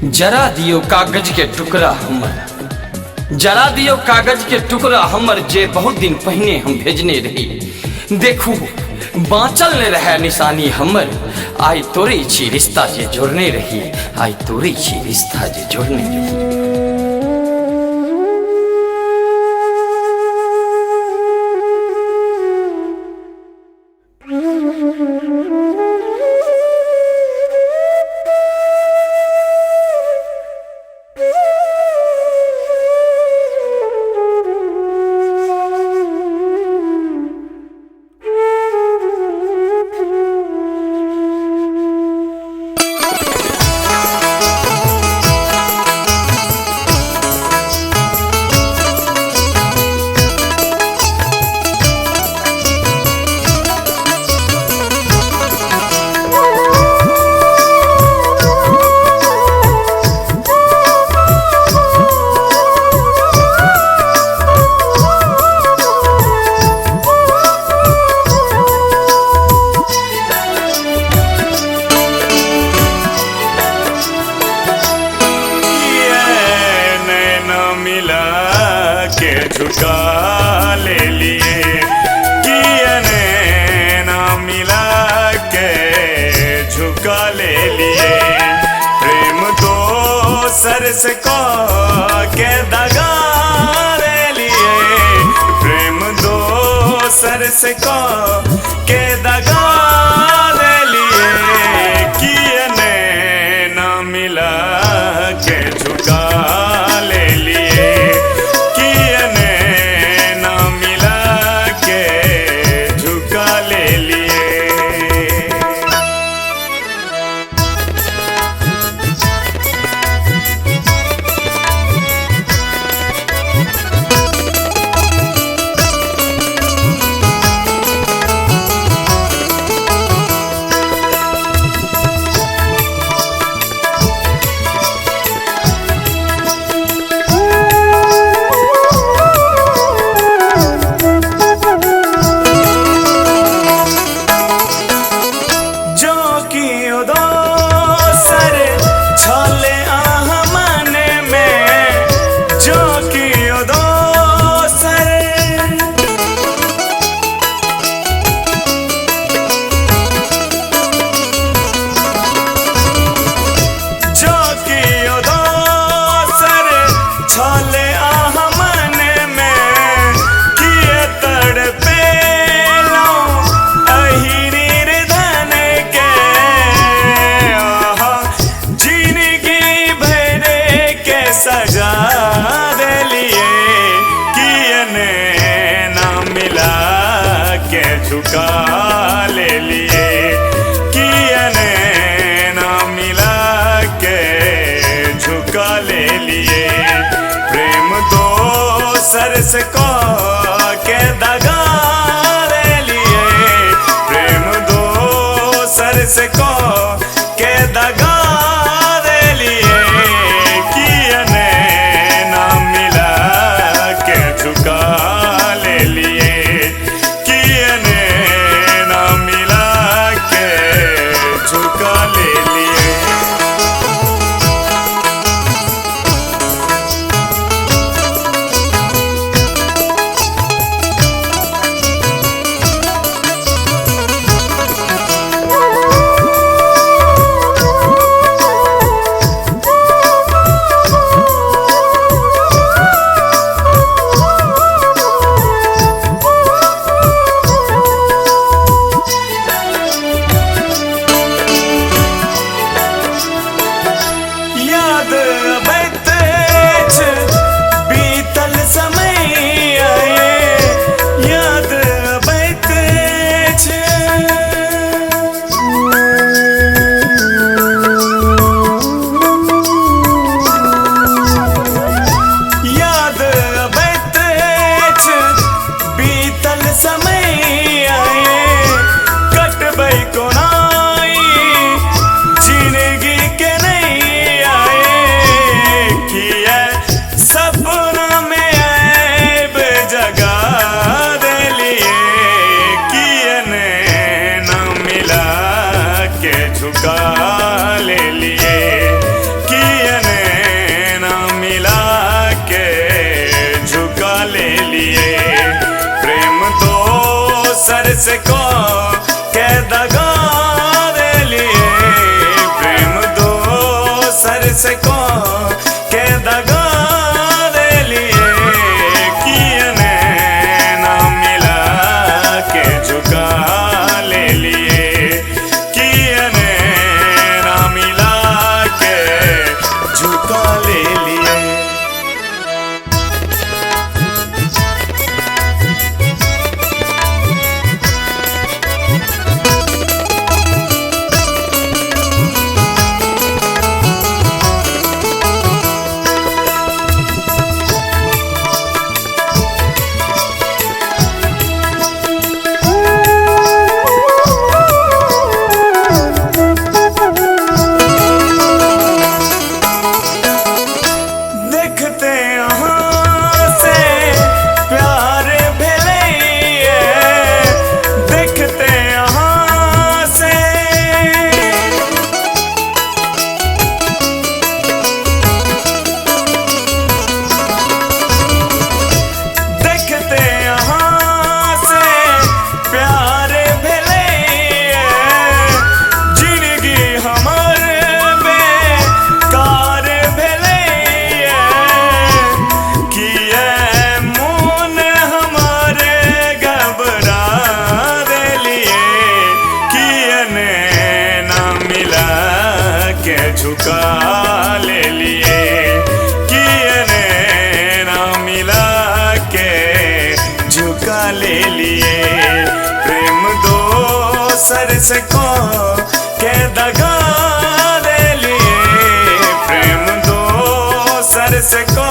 जरा दियो कागज के टुकड़ा हमर, जरा दियो कागज के टुकड़ा हमर, जे बहुत दिन पहले हम भेजने रही। देखू बाँचल ने रहे निशानी हमर, आई तोरे छी रिश्ता जे जोड़ने रही, आई तोरे छी रिश्ता जे जोड़ने रही। झुका ले लिए किए ना मिला के झुका ले लिए। प्रेम तो सर से को के दगा ले लिए, प्रेम दो सर से को के दगा ले लिए। किए ना मिला के झुका ले लिए, सजा दे लिए। किए ना मिला के झुका ले लिए, किए ना मिला के झुका ले लिए। प्रेम दो सर से को के दगा ले लिए, प्रेम दो सर से को के दगा ले लिए। झुका ले लिए, किए ना मिला के झुका ले लिए। से को के दगा दे लिए कियने ना मिला के झुका ले लिए कियने ना मिला के झुका ले लिए। देखते यहाँ से प्यार भेले देखते यहाँ से देखते यहाँ से प्यार भेले जिंदगी हमर बेकार भेले किए मोन हमारे घबरा देलिए कियने ना मिला के झुका ले लिए कियने ना मिला के झुका ले लिए। प्रेम दोसर से को के दगा दे लिए प्रेम दोसर से को